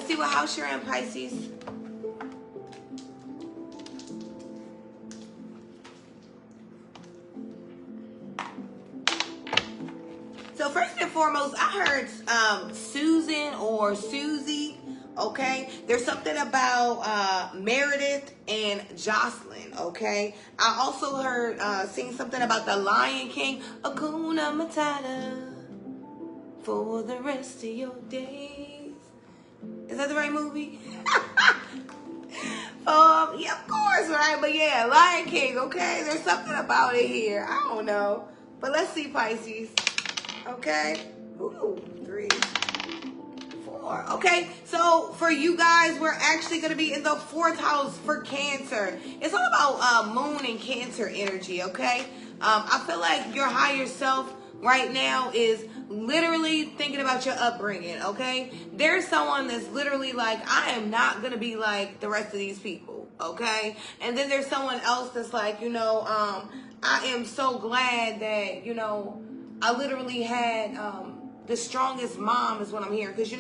Let's see what house you're in, Pisces. So first and foremost, I heard Susan or Susie. Okay, there's something about Meredith and Jocelyn. Okay, I also heard sing something about the Lion King, Hakuna Matata, for the rest of your days. Is that the right movie? Yeah, of course, right? But yeah, Lion King. Okay, there's something about it here. I don't know, but let's see, Pisces. Okay, ooh, 3, 4. Okay, so for you guys, we're actually going to be in the 4th house for Cancer. It's all about moon and Cancer energy, okay? I feel like your higher self right now is literally thinking about your upbringing, okay? There's someone that's literally like, I am not going to be like the rest of these people, okay? And then there's someone else that's like, I am so glad that, I literally had the strongest mom is what I'm hearing. Because,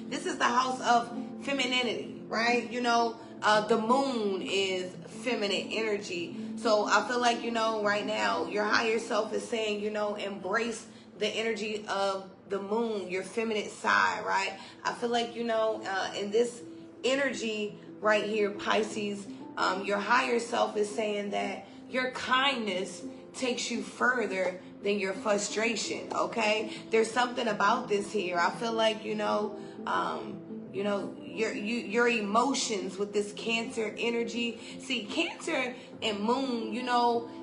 this is the house of femininity, right? The moon is feminine energy. So I feel like, right now, your higher self is saying, embrace the energy of the moon, your feminine side, right? I feel like, in this energy right here, Pisces, your higher self is saying that your kindness takes you further than your frustration, okay? There's something about this here. I feel like, your emotions with this Cancer energy. See, Cancer and moon,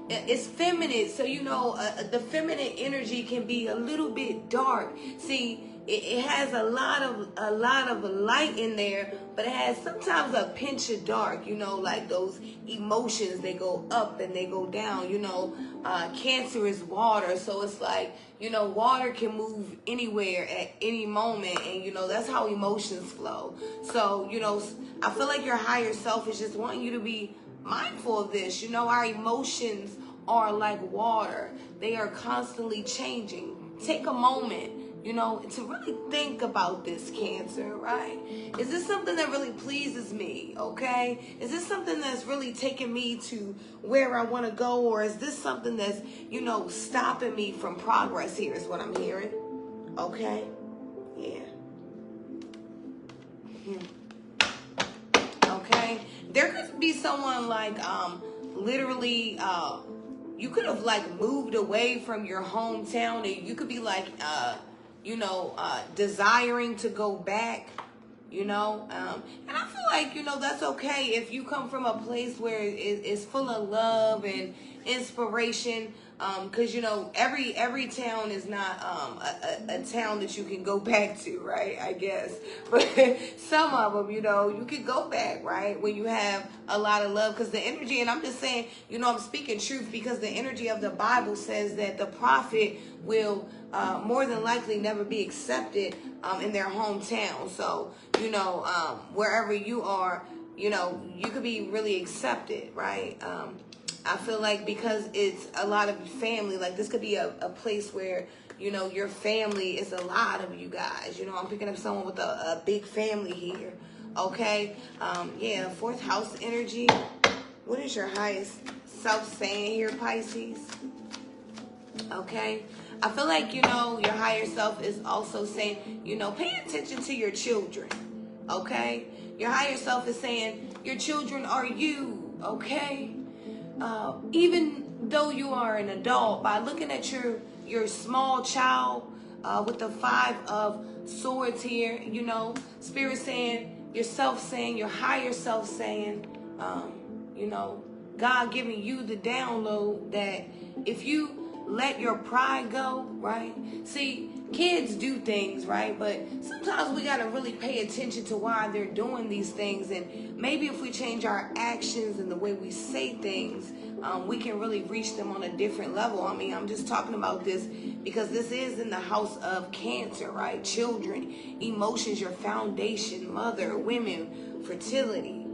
it's feminine. So, the feminine energy can be a little bit dark. See, it has a lot of light in there, but it has sometimes a pinch of dark, like those emotions, they go up and they go down. Cancer is water, so it's like, water can move anywhere at any moment, and that's how emotions flow. So, I feel like your higher self is just wanting you to be mindful of this. Our emotions are like water. They are constantly changing. Take a moment, to really think about this, Cancer, right? Is this something that really pleases me, okay? Is this something that's really taking me to where I want to go? Or is this something that's, stopping me from progress here is what I'm hearing, okay? Yeah. Okay. There could be someone like, literally, you could have like moved away from your hometown, and you could be like, desiring to go back, and I feel like, that's okay if you come from a place where it's full of love and inspiration, because, every town is not a town that you can go back to, right? I guess. But some of them, you can go back, right? When you have a lot of love, because the energy, and I'm just saying, I'm speaking truth, because the energy of the Bible says that the prophet will more than likely never be accepted in their hometown. So, wherever you are, you could be really accepted, right? I feel like because it's a lot of family, like this could be a place where, your family is a lot of you guys. I'm picking up someone with a big family here, okay? Yeah, 4th house energy. What is your highest self saying here, Pisces? Okay? I feel like, your higher self is also saying, pay attention to your children, okay? Your higher self is saying your children are you, okay? Even though you are an adult, by looking at your small child with the 5 of Swords here, Spirit saying, yourself saying, your higher self saying, God giving you the download that if you let your pride go, right? See, kids do things, right? But sometimes we got to really pay attention to why they're doing these things. And maybe if we change our actions and the way we say things, we can really reach them on a different level. I mean, I'm just talking about this because this is in the house of Cancer, right? Children, emotions, your foundation, mother, women, fertility,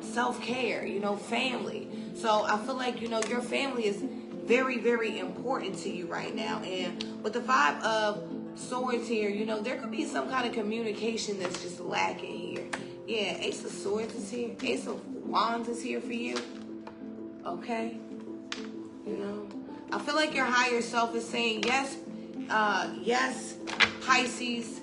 self-care, family. So I feel like, your family is very, very important to you right now. And with the Five of Swords here, you know, there could be some kind of communication that's just lacking here. Yeah, Ace of Swords is here. Ace of Wands is here for you. Okay? You know, I feel like your higher self is saying, yes, yes, Pisces,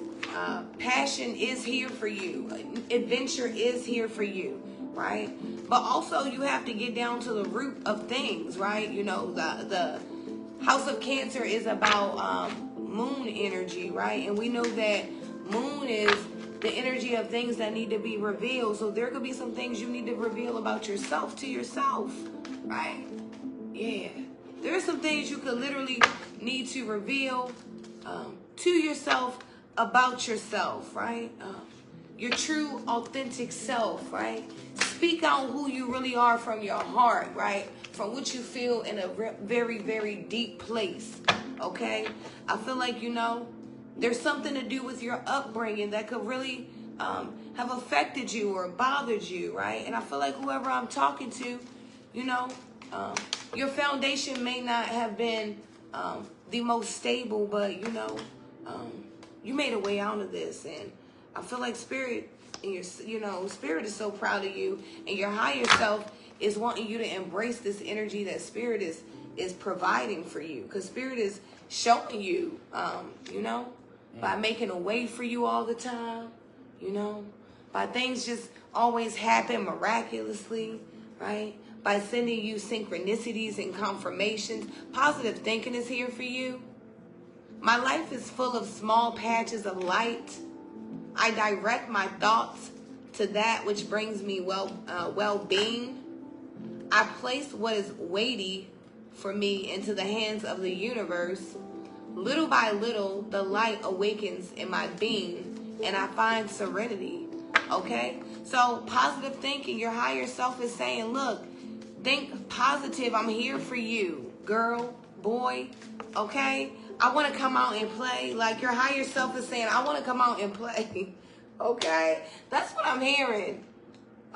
passion is here for you. Adventure is here for you, right? But also you have to get down to the root of things, right? You know, the House of Cancer is about moon energy, right? And we know that moon is the energy of things that need to be revealed. So there could be some things you need to reveal about yourself to yourself, right? Yeah. There are some things you could literally need to reveal to yourself about yourself, right? Your true, authentic self, right? Speak out who you really are from your heart, right? From what you feel in a very, very deep place, okay? I feel like, you know, there's something to do with your upbringing that could really have affected you or bothered you, right? And I feel like whoever I'm talking to, you know, your foundation may not have been the most stable, but, you know, you made a way out of this. And I feel like Spirit, and your, you know, Spirit is so proud of you. And your higher self is wanting you to embrace this energy that Spirit is providing for you. Because Spirit is showing you, you know, by making a way for you all the time, you know, by things just always happen miraculously, right? By sending you synchronicities and confirmations. Positive thinking is here for you. My life is full of small patches of light. I direct my thoughts to that which brings me well-being. I place what is weighty for me into the hands of the universe. Little by little, the light awakens in my being, and I find serenity. Okay? So positive thinking, your higher self is saying, look, think positive. I'm here for you, girl, boy. Okay? I want to come out and play. Like your higher self is saying, I want to come out and play. Okay? That's what I'm hearing.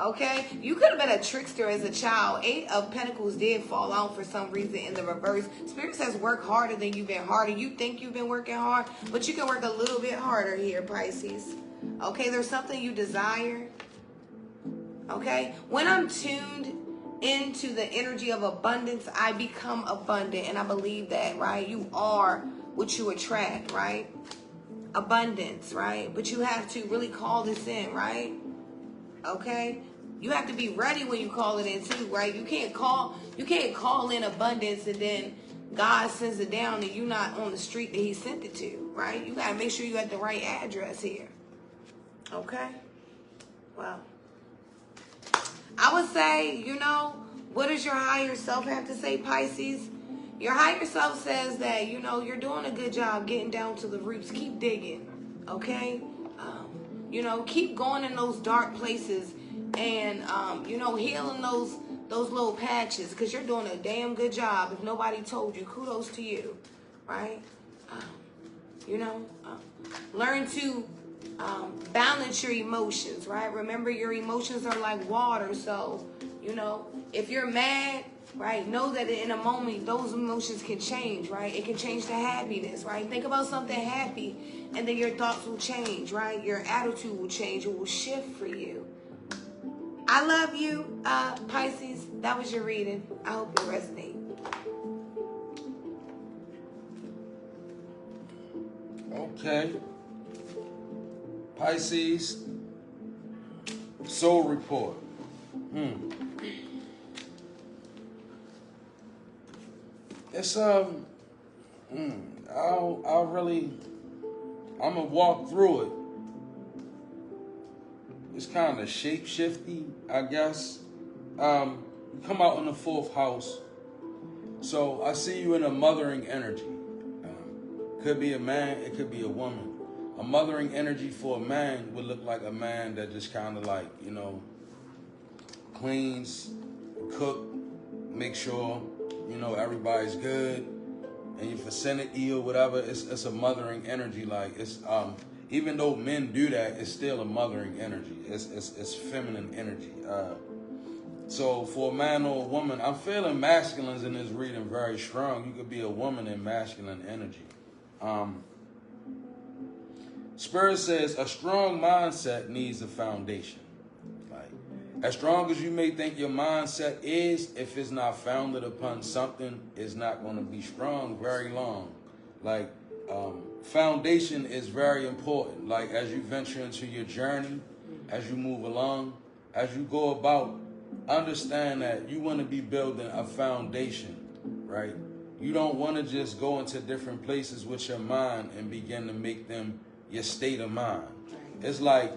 Okay? You could have been a trickster as a child. 8 of Pentacles did fall out for some reason in the reverse. Spirit says work harder than you've been harder. You think you've been working hard, but you can work a little bit harder here, Pisces. Okay? There's something you desire. Okay? When I'm tuned into the energy of abundance, I become abundant. And I believe that, right? You are what you attract, right? Abundance, right? But you have to really call this in, right? Okay? You have to be ready when you call it in too, right? You can't call in abundance and then God sends it down and you're not on the street that he sent it to, right? You got to make sure you got the right address here. Okay? Well, I would say, you know, what does your higher self have to say, Pisces? Your higher self says that, you know, you're doing a good job getting down to the roots. Keep digging, okay? You know, keep going in those dark places and, you know, healing those little patches because you're doing a damn good job. If nobody told you, kudos to you, right? You know, learn to balance your emotions, right? Remember, your emotions are like water. So, you know, if you're mad, right, know that in a moment, those emotions can change, right? It can change to happiness, right? Think about something happy, and then your thoughts will change, right? Your attitude will change. It will shift for you. I love you, Pisces. That was your reading. I hope it resonates. Okay. Pisces, Soul Report. It's I'm gonna walk through it. It's kind of shape-shifty, I guess. You come out in the 4th house. So I see you in a mothering energy. Could be a man, it could be a woman. A mothering energy for a man would look like a man that just kind of like, you know, cleans, cook, make sure, you know, everybody's good, in your vicinity or whatever. It's a mothering energy. Like it's even though men do that, it's still a mothering energy. It's feminine energy. So for a man or a woman, I'm feeling masculines in this reading very strong. You could be a woman in masculine energy. Spirit says a strong mindset needs a foundation. Like, as strong as you may think your mindset is, if it's not founded upon something, it's not going to be strong very long. Like, foundation is very important. Like, as you venture into your journey, as you move along, as you go about, understand that you want to be building a foundation, right? You don't want to just go into different places with your mind and begin to make them your state of mind. It's like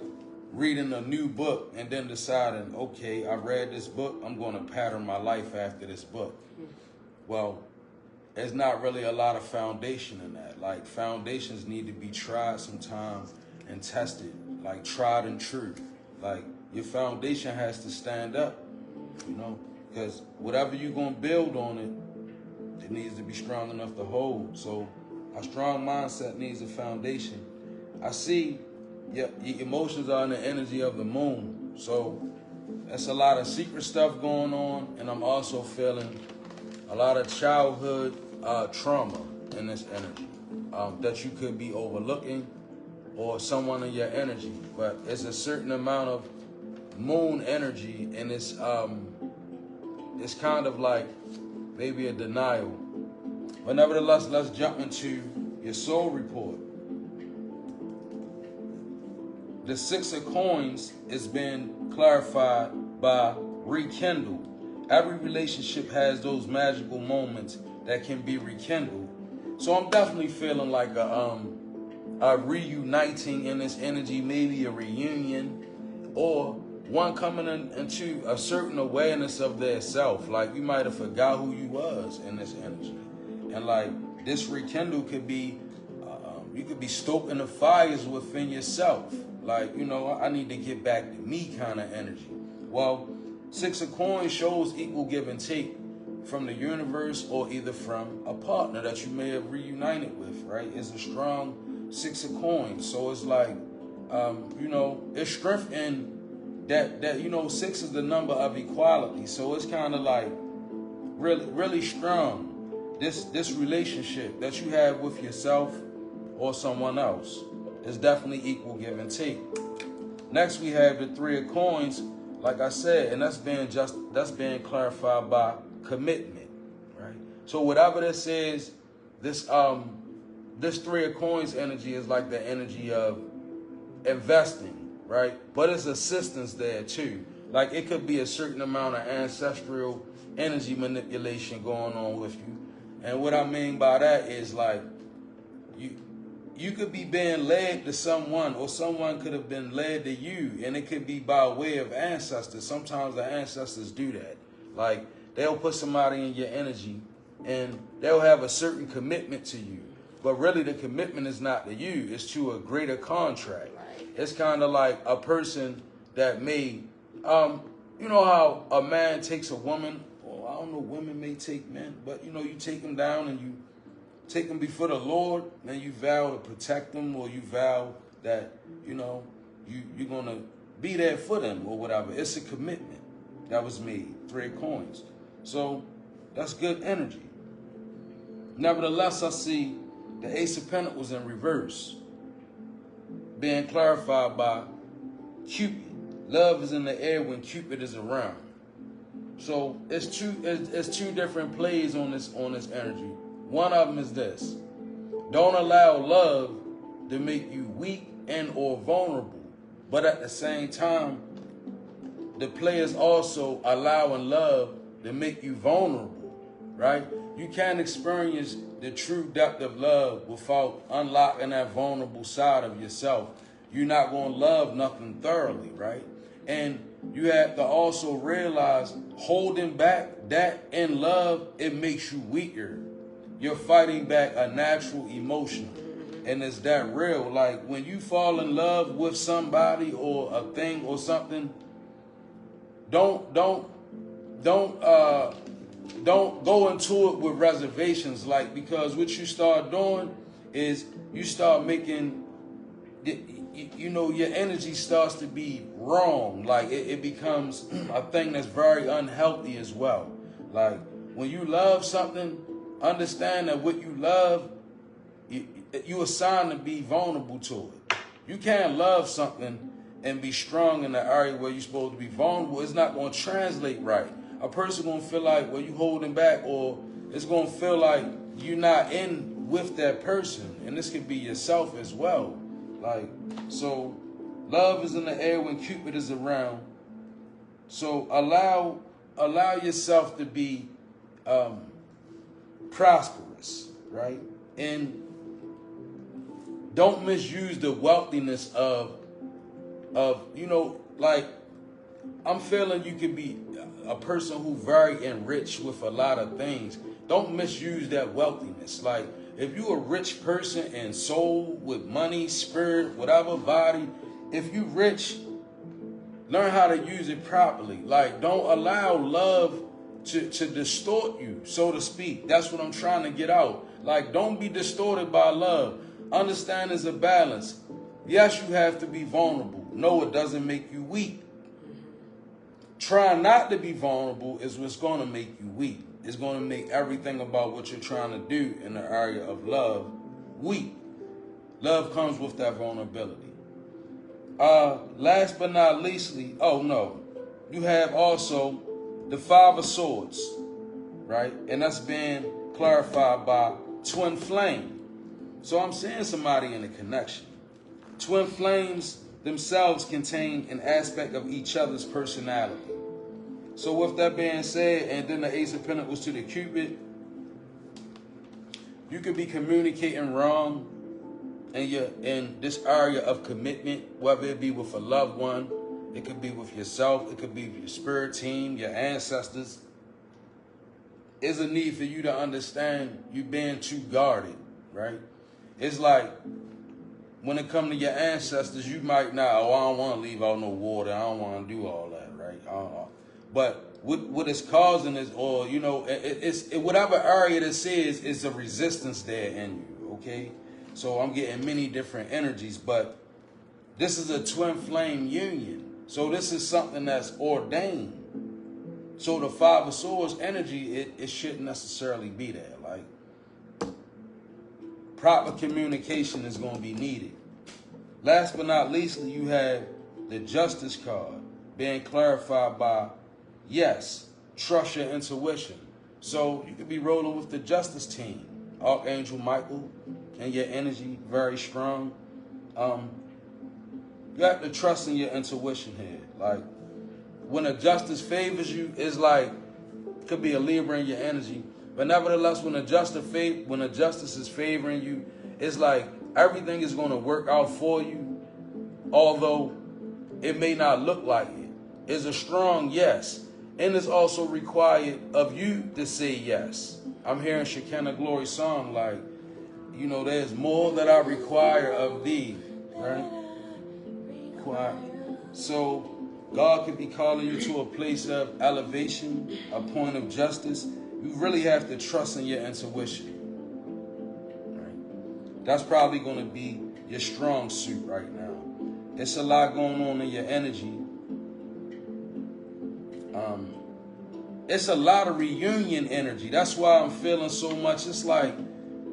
reading a new book and then deciding, okay, I read this book, I'm going to pattern my life after this book. Well, there's not really a lot of foundation in that. Like, foundations need to be tried sometimes and tested, like tried and true. Like, your foundation has to stand up, you know, because whatever you're going to build on it, it needs to be strong enough to hold. So a strong mindset needs a foundation. I see your emotions are in the energy of the moon. So that's a lot of secret stuff going on. And I'm also feeling a lot of childhood trauma in this energy that you could be overlooking, or someone in your energy. But it's a certain amount of moon energy, and it's kind of like maybe a denial. But nevertheless, let's jump into your soul report. The Six of Coins has been clarified by rekindle. Every relationship has those magical moments that can be rekindled. So I'm definitely feeling like a reuniting in this energy, maybe a reunion, or one coming into a certain awareness of their self. Like, you might have forgot who you was in this energy. And like, this rekindle could be, you could be stoking the fires within yourself. Like, you know, I need to get back to me kind of energy. Well, Six of Coins shows equal give and take from the universe, or either from a partner that you may have reunited with, right? It's a strong Six of Coins. So it's like, you know, it's strength in that, you know, six is the number of equality. So it's kind of like really strong. This relationship that you have with yourself or someone else is definitely equal give and take. Next, we have the Three of Coins, like I said, and that's being clarified by commitment, right? So whatever this is, this Three of Coins energy is like the energy of investing, right? But it's assistance there too. Like, it could be a certain amount of ancestral energy manipulation going on with you. And what I mean by that is, like, you could be being led to someone, or someone could have been led to you, and it could be by way of ancestors. Sometimes the ancestors do that. Like, they'll put somebody in your energy, and they'll have a certain commitment to you. But really, the commitment is not to you. It's to a greater contract. It's kind of like a person that may, you know how a man takes a woman, or I don't know, women may take men, but, you know, you take them down and you take them before the Lord, and you vow to protect them, or you vow that, you know, you're going to be there for them or whatever. It's a commitment that was made. Three of Coins. So that's good energy. Nevertheless, I see the Ace of Pentacles in reverse, being clarified by Cupid. Love is in the air when Cupid is around. So it's two different plays on this energy. One of them is this: don't allow love to make you weak and or vulnerable, but at the same time, the play is also allowing love to make you vulnerable, right? You can't experience the true depth of love without unlocking that vulnerable side of yourself. You're not going to love nothing thoroughly, right? And you have to also realize holding back that in love, it makes you weaker. You're fighting back a natural emotion. And it's that real. Like, when you fall in love with somebody or a thing or something, don't go into it with reservations. Like, because what you start doing is you start making you know, your energy starts to be wrong. Like it becomes a thing that's very unhealthy as well. Like when you love something, understand that what you love, you assigned to be vulnerable to it. You can't love something and be strong in the area where you're supposed to be vulnerable. It's not going to translate right. A person going to feel like, well, you holding back, or it's going to feel like you're not in with that person. And this could be yourself as well. Like, so love is in the air when Cupid is around. So allow yourself to be prosperous, right? And don't misuse the wealthiness of you know, like, I'm feeling you could be a person who very enriched with a lot of things. Don't misuse that wealthiness. Like, if you're a rich person in soul, with money, spirit, whatever, body, if you rich, learn how to use it properly. Like, don't allow love to distort you, so to speak. That's what I'm trying to get out. Like, don't be distorted by love. Understand there's a balance. Yes, you have to be vulnerable. No, it doesn't make you weak. Trying not to be vulnerable is what's going to make you weak. It's going to make everything about what you're trying to do in the area of love weak. Love comes with that vulnerability. Last but not leastly, you have also the Five of Swords, right? And that's been clarified by twin flame. So I'm seeing somebody in a connection. Twin flames themselves contain an aspect of each other's personality. So with that being said, and then the Ace of Pentacles to the Cupid, you could be communicating wrong in this area of commitment, whether it be with a loved one, it could be with yourself, it could be with your spirit team, your ancestors. There's a need for you to understand you being too guarded, right? It's like, when it comes to your ancestors, you might not, I don't want to leave out no water. I don't want to do all that, right? But what it's causing is, or, you know, it's whatever area this is a resistance there in you, okay? So I'm getting many different energies, but this is a twin flame union. So this is something that's ordained. So the Five of Swords energy, it shouldn't necessarily be there. Like, proper communication is going to be needed. Last but not leastly, you have the Justice card being clarified by, yes, trust your intuition. So you could be rolling with the Justice team, Archangel Michael, and your energy very strong. You have to trust in your intuition here. Like, when a Justice favors you, it's like, could be a Libra in your energy. But nevertheless, when a justice is favoring you, it's like everything is going to work out for you, although it may not look like it. It's a strong yes. And it's also required of you to say yes. I'm hearing Shekinah Glory song like, you know, there's more that I require of thee, right? Quiet. So God could be calling you to a place of elevation, a point of justice. You really have to trust in your intuition. Right? That's probably going to be your strong suit right now. It's a lot going on in your energy. It's a lot of reunion energy. That's why I'm feeling so much. It's like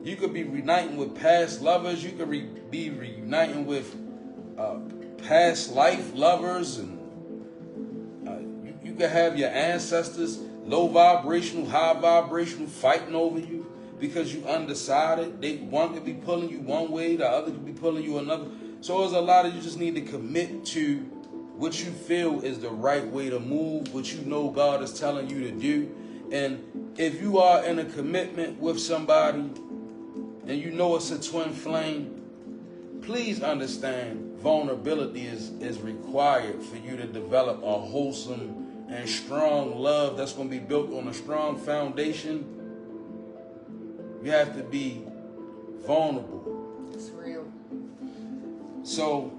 you could be reuniting with past lovers. You could be reuniting with past life lovers. And you could have your ancestors, low vibrational, high vibrational, fighting over you because you undecided. One could be pulling you one way, the other could be pulling you another. So there's a lot of you just need to commit to what you feel is the right way to move, what you know God is telling you to do. And if you are in a commitment with somebody and you know it's a twin flame, please understand vulnerability is required for you to develop a wholesome and strong love that's going to be built on a strong foundation. You have to be vulnerable. It's real. So